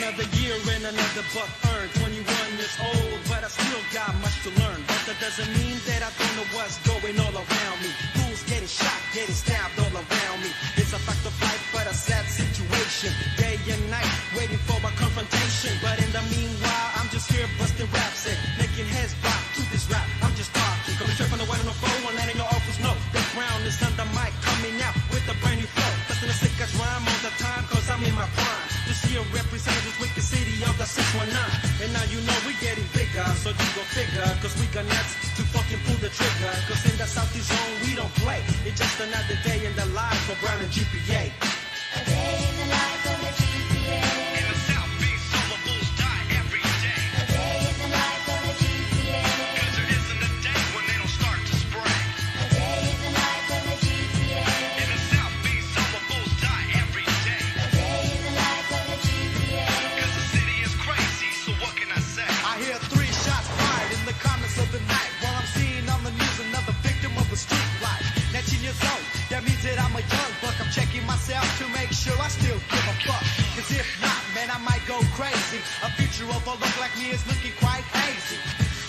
Another year and another buck earned. 21 years old, but I still got much to learn. But that doesn't mean that I don't know what's going all around me. Fools getting shot, getting stabbed all around me. It's a fact of life, but a sad situation. Day and night, waiting for a confrontation. But in the meanwhile, I'm just here busting raps and making heads pop to this rap. I'm just talking, coming straight from the white on the floor, and letting your offers know that Brown is on the mic, coming out with a brand new flow. Busting a sick ass rhyme all the time, cause I'm in my prime. This year represents this wicked city of the 619. And now you know we getting bigger, so you go figure, cause we got nuts to fucking pull the trigger. Cause in the Southeast zone we don't play. It's just another day in the life for Brown and GPA. A day in the life of a GPA. In the Southeast, summer bulls die every day. A day in the life of a GPA. Cause there isn't a day when they don't start to spray. A day in the life of a GPA. In the Southeast, summer bulls die every day. A day in the life of a GPA. Cause the city is crazy, so what can I say? I hear 3 shots fired in the comments of the night, while I'm seeing on the news another victim of a street life. 19 years old, that means that I'm a young buck. I'm checking myself to make sure I still give a fuck. Cause if not, man, I might go crazy. A picture of a look like me is looking quite hazy.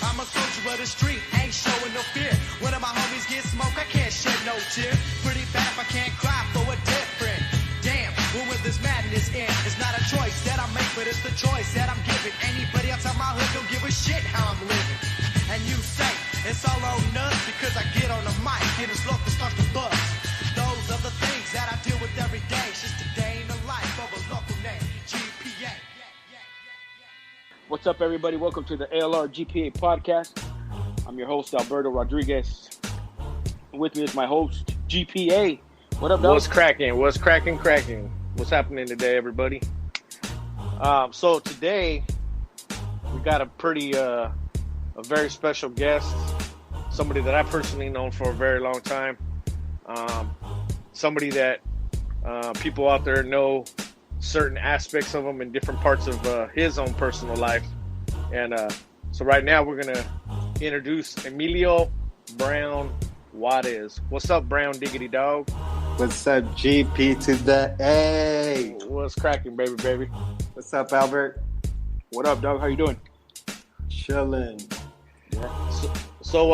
I'm a soldier of the street, ain't showing no fear. When my homies get smoked, I can't shed no tear. Pretty bad if I can't cry for a dead friend. Damn, when will this madness end? It's not a choice that I make, but it's the choice that I'm giving. Anybody outside my hood don't give a shit how I'm living. And you say, it's all on us because I get on the mic, get a slow to start the buzz. Those are the things that I deal with every day. It's just a day in the life of a local name, GPA. What's up, everybody? Welcome to the ALR GPA Podcast. I'm your host, Alberto Rodriguez. With me is my host, GPA. What up, dog? What's cracking? What's cracking? What's happening today, everybody? So today, we got a very special guest. Somebody that I personally known for a very long time. Somebody that people out there know certain aspects of him in different parts of his own personal life. And so right now we're going to introduce Emilio Brown Juarez. What's up, Brown Diggity Dog? What's up, GP to the A? What's cracking, baby? What's up, Albert? What up, dog? How you doing? Chilling. Yeah. So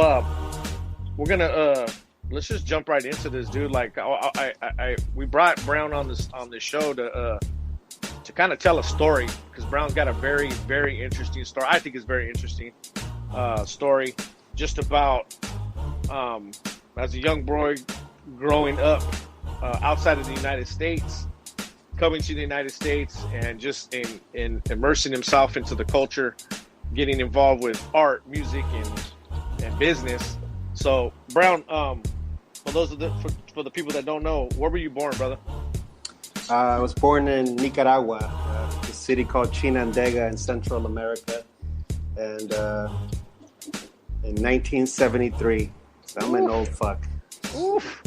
we're going to let's just jump right into this, dude. Like we brought Brown on this show to kind of tell a story, because Brown's got a very, very interesting story. I think it's very interesting story, just about as a young boy growing up outside of the United States, coming to the United States, and just in immersing himself into the culture, getting involved with art, music, and business. So, Brown, for the people that don't know, where were you born, brother? I was born in Nicaragua, a city called Chinandega in Central America, and in 1973. So I'm an old fuck. Oof.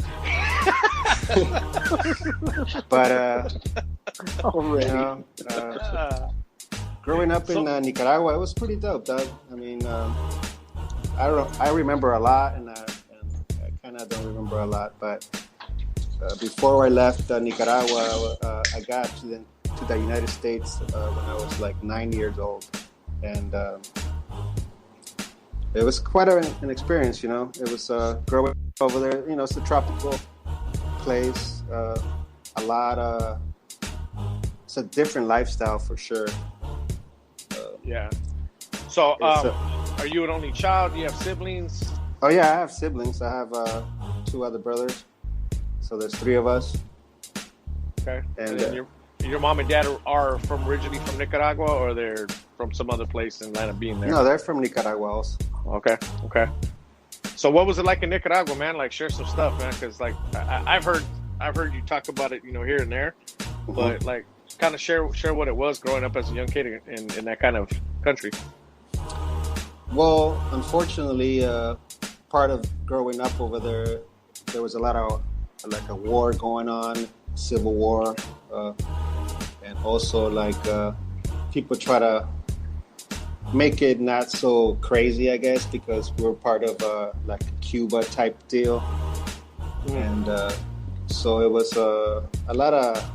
But growing up in Nicaragua, it was pretty dope, dog. I mean, I don't know. I remember a lot, and I kind of don't remember a lot. But before I left Nicaragua, I got to the United States when I was like 9 years old, and it was quite an experience. You know, it was growing up over there. You know, it's a tropical place. It's a different lifestyle for sure. Yeah. So, are you an only child? Do you have siblings? Oh yeah, I have siblings. I have 2 other brothers. So there's 3 of us. Okay. And then your mom and dad are originally from Nicaragua, or they're from some other place and land up being there? No, they're from Nicaragua also. Okay. So what was it like in Nicaragua, man? Like, share some stuff, man, because like I've heard you talk about it, you know, here and there, but like kind of share what it was growing up as a young kid in that kind of country. Well, unfortunately, part of growing up over there was a lot of like a war going on, civil war, and also like people try to make it not so crazy, I guess, because we're part of like a Cuba type deal, and so it was a lot of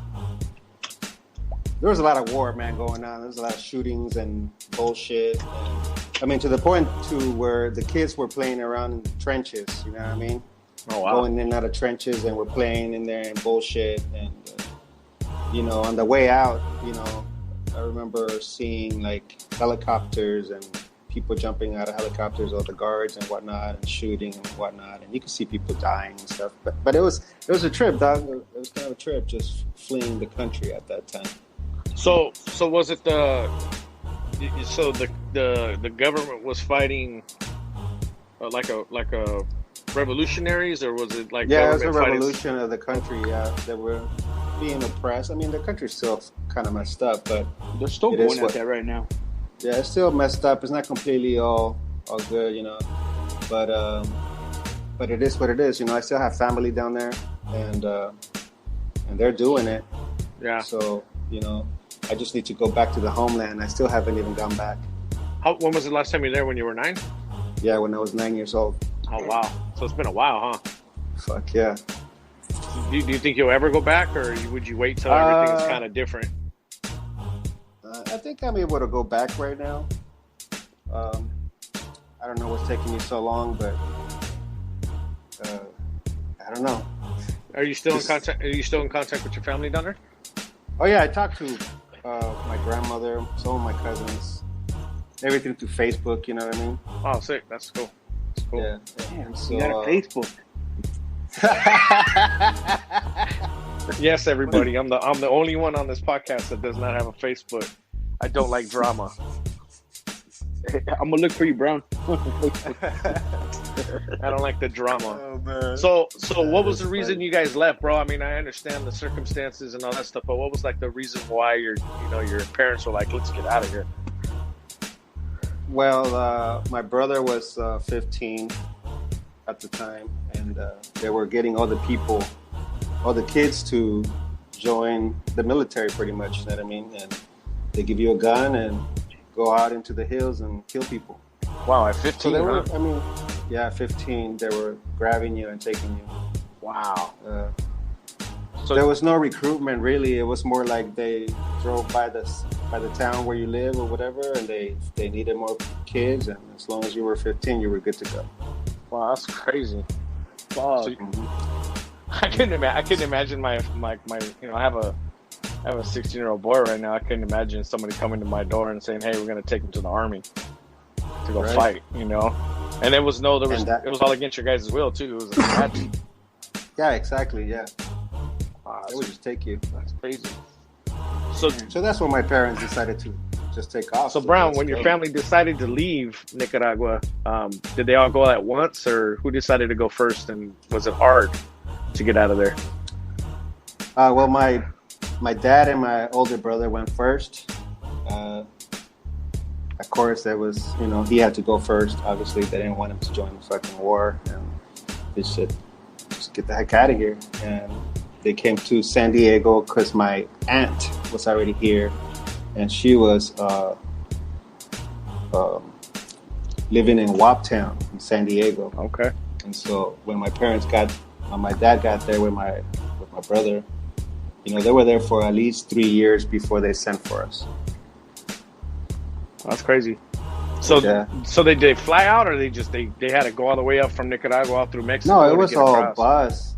there was a lot of war, man, going on. There was a lot of shootings and bullshit. I mean, to the point to where the kids were playing around in trenches. You know what I mean? Oh wow. Going in and out of trenches, and we're playing in there and bullshit. And you know, on the way out, you know, I remember seeing like helicopters and people jumping out of helicopters, all the guards and whatnot, and shooting and whatnot, and you could see people dying and stuff. But it was a trip, dog. It was kind of a trip, just fleeing the country at that time. So was it the government was fighting like a revolutionaries, or was it like Yeah, it was a government revolution of the country. Yeah, they were being oppressed. I mean, the country's still kind of messed up, but They're still It going is at what- that right now. yeah, it's still messed up. It's not completely all good, you know. But it is what it is. You know, I still have family down there, and they're doing it. Yeah. So, you know, I just need to go back to the homeland. I still haven't even gone back. When was the last time you were there? When you were 9? Yeah, when I was 9 years old. Oh wow. So it's been a while, huh? Fuck yeah. Do you think you'll ever go back, or would you wait till everything is kind of different? I think I'm able to go back right now. I don't know what's taking me so long, but I don't know. Are you still Just- in contact? Are you still in contact with your family down there? Oh yeah, I talked to my grandmother, some of my cousins, everything through Facebook. You know what I mean? Oh, sick. That's cool. That's cool. Yeah. Damn, And so, you got a Facebook. Yes, everybody. I'm the only one on this podcast that does not have a Facebook. I don't like drama. I'm gonna look for you, Brown. I don't like the drama. Oh man. So what was the reason you guys left, bro? I mean, I understand the circumstances and all that stuff, but what was like the reason why your parents were like, let's get out of here? Well, my brother was 15 at the time, and they were getting all the kids to join the military, pretty much. You know what I mean? And they give you a gun and go out into the hills and kill people. Wow, at So 15, they were, huh? I mean, yeah, 15. They were grabbing you and taking you. Wow. So there was no recruitment really. It was more like they drove by the town where you live or whatever, and they needed more kids. And as long as you were 15, you were good to go. Wow, that's crazy. Fuck. So, I couldn't imagine my I have a 16-year-old boy right now. I couldn't imagine somebody coming to my door and saying, "Hey, we're gonna take him to the army to go Right. fight," you know. And it was it was all against your guys' will too. It was a strategy. Yeah, exactly. Yeah, Wow, they would just take you. that's crazy. So that's when my parents decided to just take off. So Brown, let's when your go. family decided to leave Nicaragua, did they all go at once, or who decided to go first? And was it hard to get out of there? Well, my dad and my older brother went first. Of course, there was, he had to go first. Obviously, they didn't want him to join the fucking war, and they said, just get the heck out of here. And they came to San Diego because my aunt was already here, and she was living in Waptown in San Diego. Okay. And so when my dad got there with my brother, they were there for at least 3 years before they sent for us. That's crazy. So, Yeah. so did they fly out, or they had to go all the way up from Nicaragua out through Mexico? No, it to was get all across? bus.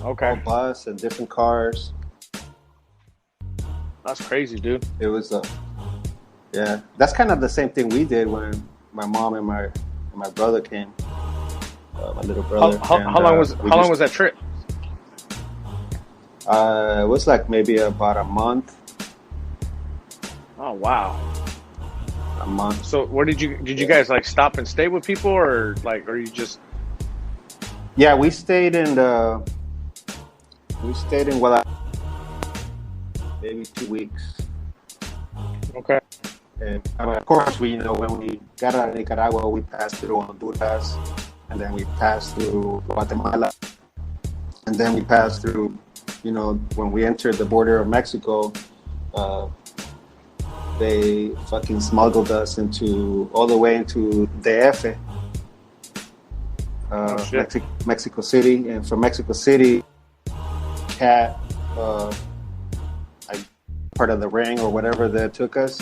All Okay, bus and different cars. that's crazy, dude. It was yeah. That's kind of the same thing we did when my mom and my brother came. My little brother. How long was that trip? It was like maybe about a month. Oh wow. A month. So where did you guys like stop and stay with people, or you just? Yeah, we stayed in maybe 2 weeks. Okay. And of course, when we got out of Nicaragua, we passed through Honduras, and then we passed through Guatemala, and then we passed through, when we entered the border of Mexico, they fucking smuggled us all the way into DF, shit. Mexico City, and from Mexico City, part of the ring or whatever that took us.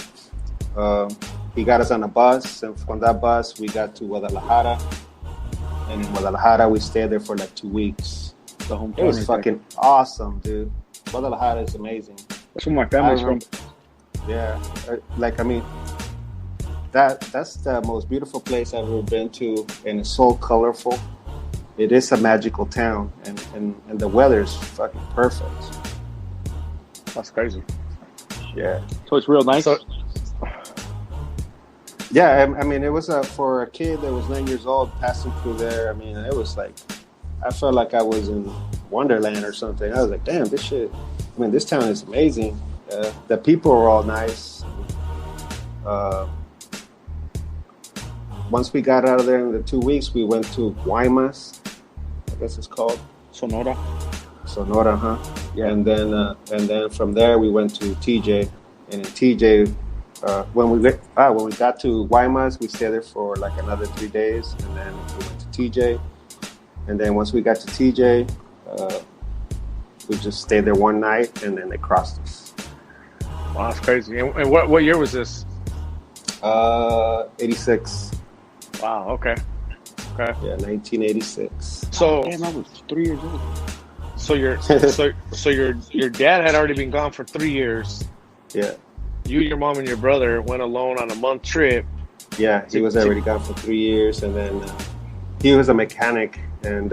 He got us on a bus, and from that bus we got to Guadalajara. And in Guadalajara we stayed there for like 2 weeks. The hometown. It was right fucking awesome, dude. Guadalajara is amazing. there. That's where my family's from. Yeah, like I mean, that's the most beautiful place I've ever been to, and it's so colorful. It is a magical town, and the weather's fucking perfect. That's crazy. Yeah, So it's real nice. So, yeah. I mean, it was for a kid that was 9 years old passing through there. I mean, it was like I felt like I was in Wonderland or something. I was like, damn, this shit. I mean, this town is amazing. The people were all nice. Once we got out of there in the 2 weeks, we went to Guaymas, I guess it's called. Sonora. Sonora, huh? Yeah. And then from there we went to TJ, and in TJ, when we got to Guaymas, we stayed there for like another 3 days, and then we went to TJ, and then once we got to TJ, we just stayed there one night, and then they crossed us. wow, that's crazy. And what year was this? 86. Wow. Okay. Okay. Yeah, 1986. So Damn, I was 3 years old. so your dad had already been gone for 3 years. Yeah. You, your mom, and your brother went alone on a month trip. Yeah, he was already gone for 3 years, and then he was a mechanic, and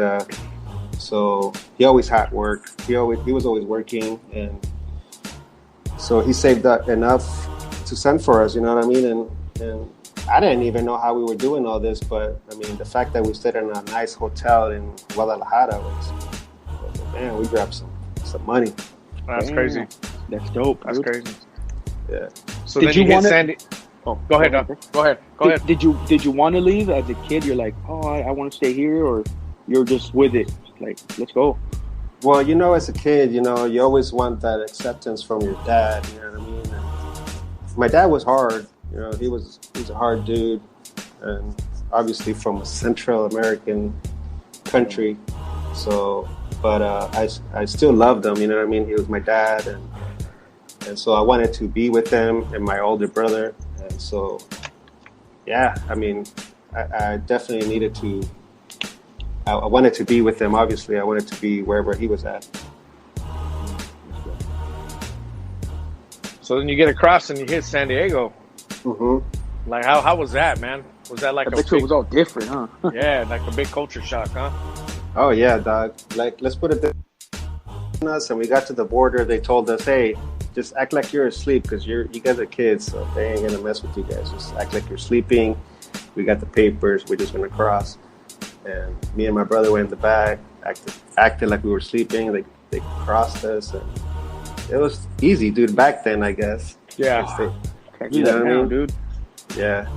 so he always had work. He was always working, and so he saved up enough to send for us. You know what I mean? And I didn't even know how we were doing all this, but I mean, the fact that we stayed in a nice hotel in Guadalajara was man, we grabbed some money. That's Damn. crazy. That's dope. That's dude. crazy. Yeah. So Did then you you hit wanna- Sandy. Oh, Go ahead, Doc. Go ahead. Go ahead. Did you want to leave as a kid? You're like, oh, I want to stay here, or you're just with it? Like, let's go. Well, you know, as a kid, you know, you always want that acceptance from your dad. You know what I mean? And my dad was hard. You know, he was a hard dude, and obviously from a Central American country. So, but I still loved him. You know what I mean? He was my dad, and so I wanted to be with him and my older brother. And so, yeah, I mean, I definitely needed to. I wanted to be with him. Obviously, I wanted to be wherever he was at. So then you get across and you hit San Diego. Mm-hmm. Like how was that, man? Was that like I bet you it was all different, huh? yeah, like a big culture shock, huh? Oh yeah, dog. Like, let's put it this way. And we got to the border. They told us, "Hey, just act like you're asleep because you guys are kids, so they ain't gonna mess with you guys. Just act like you're sleeping. We got the papers. We're just gonna cross." And me and my brother went in the back, acted like we were sleeping. They crossed us, and it was easy, dude. Back then, I guess. Yeah. Can't You do know that what I now, mean? dude. Yeah.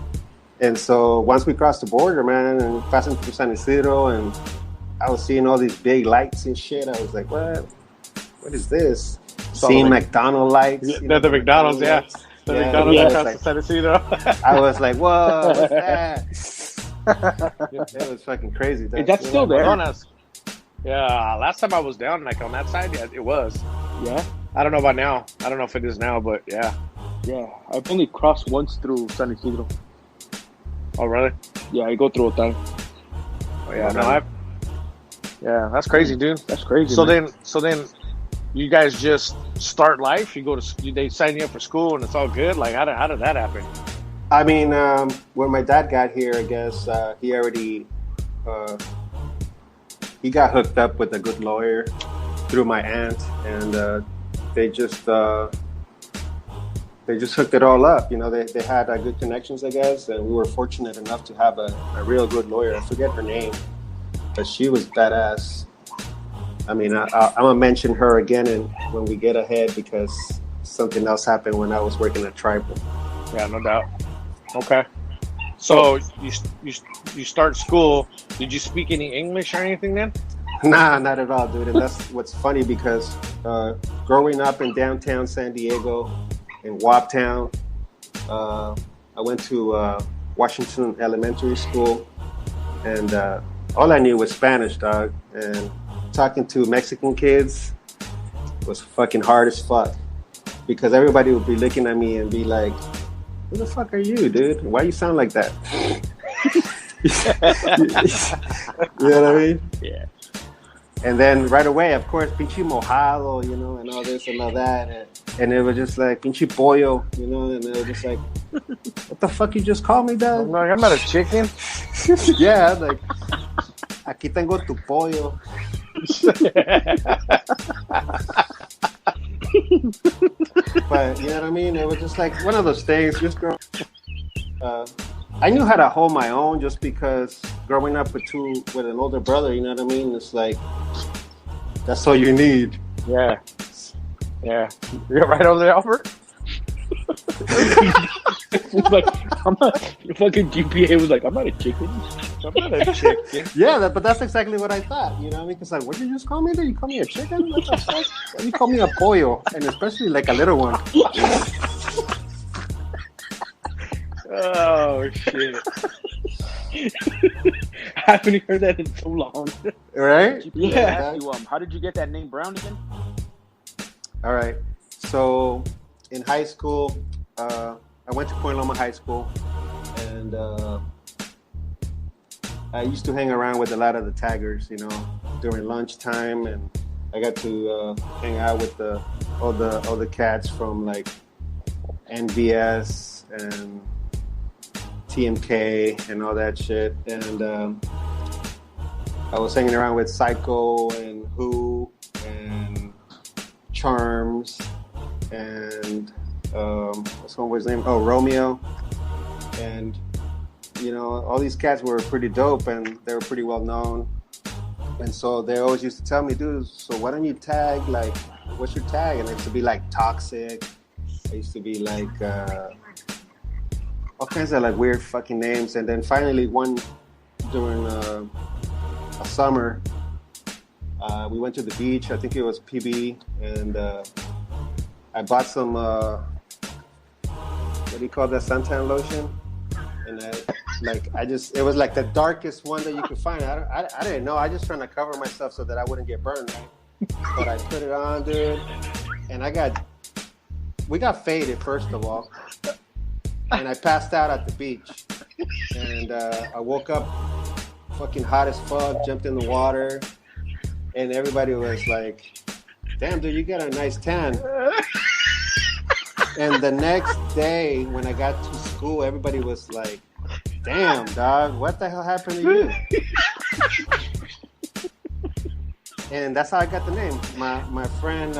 And so once we crossed the border, man, and passing through San Isidro, and I was seeing all these big lights and shit. I was like, what? What is this? Seeing McDonald's lights. Yeah, you they're the McDonald's, yeah. lights. The Yeah, McDonald's yeah, across it's the San Isidro. I was like, whoa, what's that? It was fucking crazy. Is that still there? McDonald's. Yeah, last time I was down, like on that side, yeah, it was. Yeah, I don't know about now. I don't know if it is now, but yeah. yeah. I've only crossed once through San Isidro. Oh, really? Yeah, I go through a time. Oh, yeah, no, yeah, that's crazy, dude. That's crazy. So man. then, you guys just start life. You go to, they sign you up for school, and it's all good. Like, how did that happen? I mean, when my dad got here, I guess he already he got hooked up with a good lawyer through my aunt, and they just hooked it all up. You know, they had good connections, I guess, and we were fortunate enough to have a real good lawyer. I forget her name, but she was badass. I mean, I'm gonna mention her again when we get ahead, because something else happened when I was working at Tribal. Yeah, no doubt. Okay. So you start school. Did you speak any English or anything then? Nah, not at all, dude. And that's what's funny, because growing up in downtown San Diego, in Waptown, I went to Washington Elementary School, and all I knew was Spanish, dog. And talking to Mexican kids was fucking hard as fuck, because everybody would be looking at me and be like, "Who the fuck are you, dude? Why you sound like that?" You know what I mean? Yeah. And then right away, of course, pinche mojado, you know, and all this and all that. And it was just like, pinche pollo, you know, and it was just like, what the fuck you just called me, dog? I'm like, I'm not a chicken. Yeah, like, aquí tengo tu pollo. But, you know what I mean? It was just like one of those things, just growing. I knew how to hold my own just because growing up with an older brother, you know what I mean? It's like, that's all you need. Yeah. Yeah. You're right over there, Albert? Like, I'm not, your fucking GPA was like, I'm not a chicken. I'm not a chicken. Yeah, but that's exactly what I thought, you know what I mean? Because like, what did you just call me? Did you call me a chicken? What the fuck? Why you call me a pollo? And especially like a little one. Oh, shit. I haven't heard that in so long. Right? Yeah. How did you get that name Brown again? All right. So in high school, I went to Point Loma High School, and I used to hang around with a lot of the taggers, you know, during lunchtime, and I got to hang out with all the cats from like NVS and TMK and all that shit, and I was hanging around with Psycho and Who and Charms and what's one was his name? Oh, Romeo. And you know, all these cats were pretty dope and they were pretty well known. And so they always used to tell me, dude, so why don't you tag, like, what's your tag? And I used to be like Toxic. I used to be like all kinds of like weird fucking names. And then finally during a summer, we went to the beach. I think it was PB, and I bought some what do you call that, suntan lotion? And it was like the darkest one that you could find. I didn't know. I just trying to cover myself so that I wouldn't get burned, right? But I put it on, dude, and we got faded first of all, and I passed out at the beach, and I woke up fucking hot as fuck, jumped in the water, and everybody was like, "Damn, dude, you got a nice tan." And the next day, when I got to school, everybody was like, "Damn, dog, what the hell happened to you?" And that's how I got the name. My friend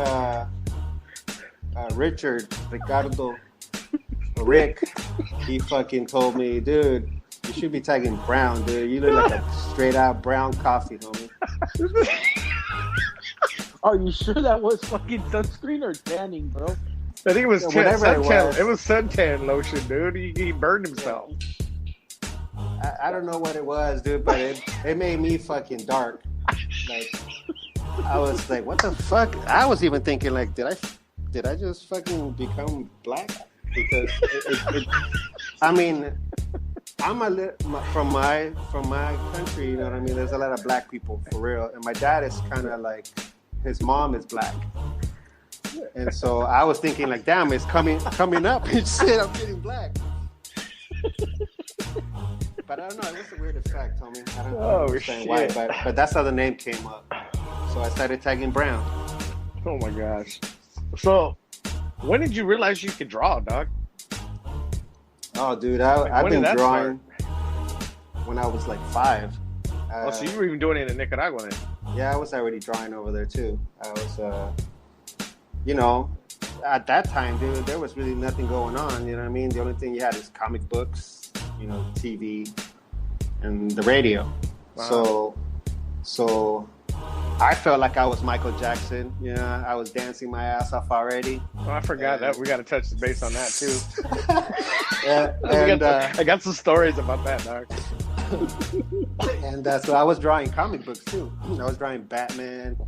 Ricardo, Rick, he fucking told me, "Dude, you should be tagging Brown, dude. You look like a straight out brown coffee, homie." Are you sure that was fucking sunscreen or tanning, bro? I think it was Whatever it was. It was suntan lotion, dude. He burned himself. I don't know what it was, dude, but it made me fucking dark. Like, I was like, what the fuck? I was even thinking, like, did I just fucking become black? Because I mean, from my country, you know what I mean? There's a lot of black people, for real. And my dad is kind of like, his mom is black. And so I was thinking, like, damn, it's coming up and shit, I'm getting black. But I don't know, it was a weird effect, homie. I don't understand why, but that's how the name came up. So I started tagging Brown. Oh my gosh. So when did you realize you could draw, dog? Oh, dude, I've when been did that drawing when I was like 5. So you were even doing it in Nicaragua then? Yeah, I was already drawing over there too. I was, you know, at that time, dude, there was really nothing going on. You know what I mean? The only thing you had is comic books, you know, TV, and the radio. Wow. So I felt like I was Michael Jackson. You know, I was dancing my ass off already. Oh, I forgot that. We got to touch the base on that too. I I got some stories about that, dog. And so I was drawing comic books too. I was drawing Batman,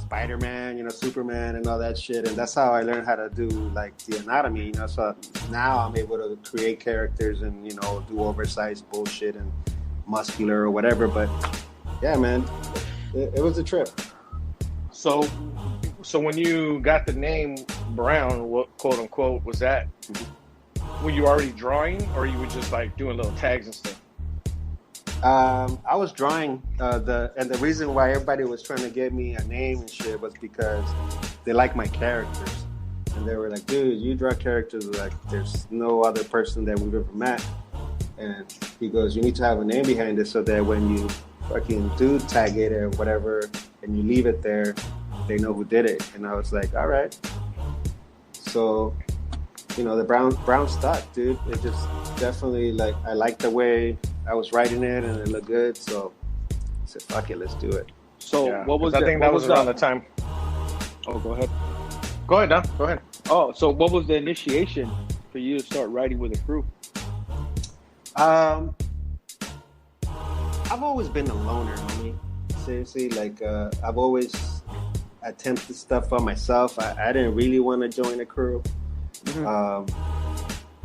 Spider-Man, you know, Superman, and all that shit. And that's how I learned how to do like the anatomy. You know, so now I'm able to create characters and, you know, do oversized bullshit and muscular or whatever. But yeah, man, it was a trip. So So when you got the name Brown, what quote unquote was that? Were you already drawing, or you were just like doing little tags and stuff? I was drawing the reason why everybody was trying to get me a name and shit was because they like my characters, and they were like, "Dude, you draw characters like there's no other person that we've ever met." And he goes, "You need to have a name behind it so that when you fucking do tag it or whatever, and you leave it there, they know who did it." And I was like, "All right." So, the brown stuck, dude. It just definitely like I liked the way I was writing it, and it looked good, so I said, "Fuck it, let's do it." So Yeah, what was 'cause I that? think that was around the time. Oh, go ahead. Go ahead, Don. Go ahead. Oh, so what was the initiation for you to start writing with a crew? I've always been a loner, homie. Seriously, like I've always attempted stuff on myself. I didn't really want to join a crew,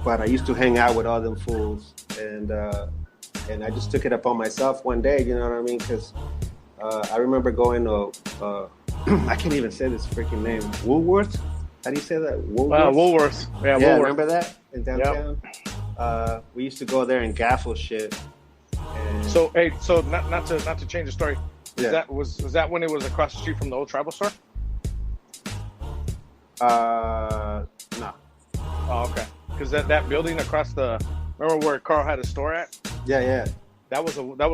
but I used to hang out with all them fools, and I just took it upon myself one day. You know what I mean? Because I remember going to I can't even say this freaking name, Woolworth. How do you say that? Woolworth. Woolworth. Yeah, Yeah, Woolworth. remember that in downtown? We used to go there and gaffle shit. And So not to change the story. Yeah. Was that when it was across the street from the old tribal store? no. Oh, okay. Because that building across remember where Carl had a store at? Yeah. That was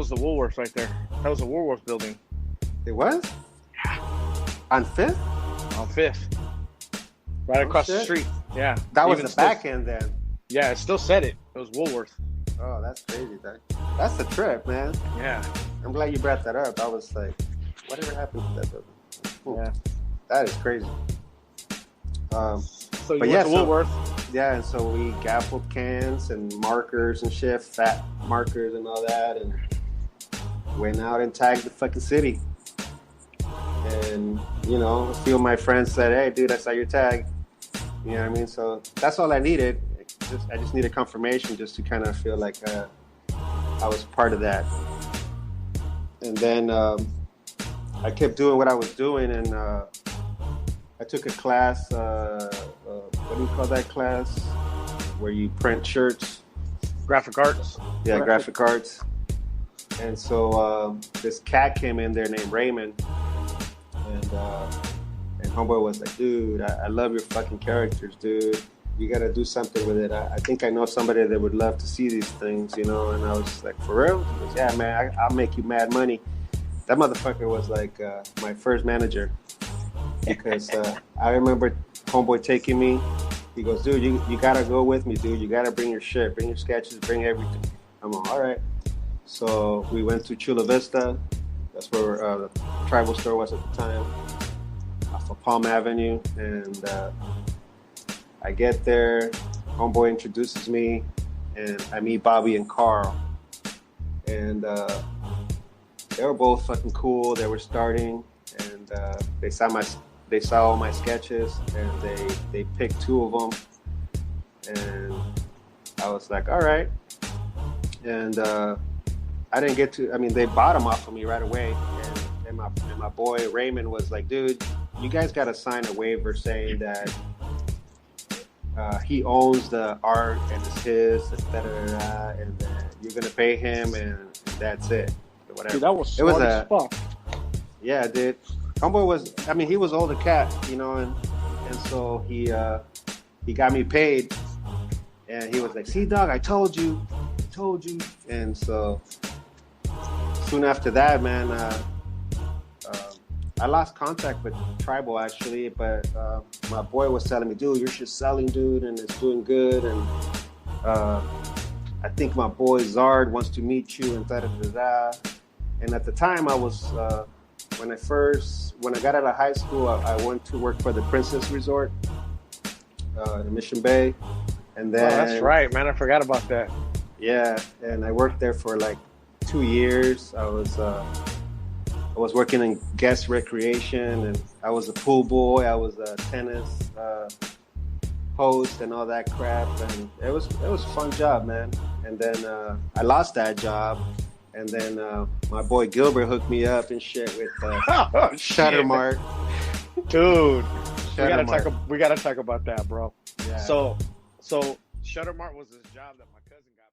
the Woolworth right there. That was the Woolworth building It was? On 5th? on Fifth, right Oh, across the shit. street. Yeah, That was Even the still- back end then. Yeah, it still said it. It was Woolworth. Oh, that's crazy. That's the trip, man. Yeah, I'm glad you brought that up. I was like, whatever happened to that building? Ooh, yeah. That is crazy. So you But went yeah, to so- Woolworth. Yeah, and so we gaffled cans and markers and shit, fat markers and all that, and went out and tagged the fucking city. And, a few of my friends said, "Hey, dude, I saw your tag." You know what I mean? So that's all I needed. I just needed confirmation just to kind of feel like I was part of that. And then I kept doing what I was doing, and I took a class, what do you call that class? Where you print shirts. Graphic arts. Yeah, graphic arts. And so this cat came in there named Raymond, and homeboy was like, "Dude, I love your fucking characters, dude. You got to do something with it. I think I know somebody that would love to see these things, And I was like, "For real?" He goes, "Yeah, man, I'll make you mad money." That motherfucker was like my first manager, because I remember homeboy taking me. He goes, "Dude, you got to go with me, dude. You got to bring your shit, bring your sketches, bring everything." I'm like, "All right." So we went to Chula Vista. That's where the tribal store was at the time, off of Palm Avenue. And I get there, homeboy introduces me, and I meet Bobby and Carl. And they were both fucking cool. They were starting, and they saw all my sketches, and they picked 2 of them. And I was like, all right. And I didn't get to, they bought them off of me right away. And my boy Raymond was like, "Dude, you guys got to sign a waiver saying that he owns the art and it's his, and you're going to pay him, and that's it." Or whatever. Dude, that was smart as fuck. Yeah, dude. Homeboy was, he was older cat, and so he got me paid, and he was like, "See, dog, I told you. And so soon after that, man, I lost contact with Tribal actually, but my boy was telling me, "Dude, you're just selling, dude, and it's doing good, and I think my boy Zard wants to meet you," and da-da-da-da. And at the time, I was when I got out of high school, I went to work for the Princess Resort in Mission Bay, and then That's right, man. I forgot about that. yeah, and I worked there for like 2 years. I was working in guest recreation, and I was a pool boy. I was a tennis host and all that crap, and it was a fun job, man. And then I lost that job, and then my boy Gilbert hooked me up and shit with Oh, shit. Shuttermark. Dude, Shuttermart. we gotta talk about that, bro. Yeah. So Shuttermart was this job that my cousin got.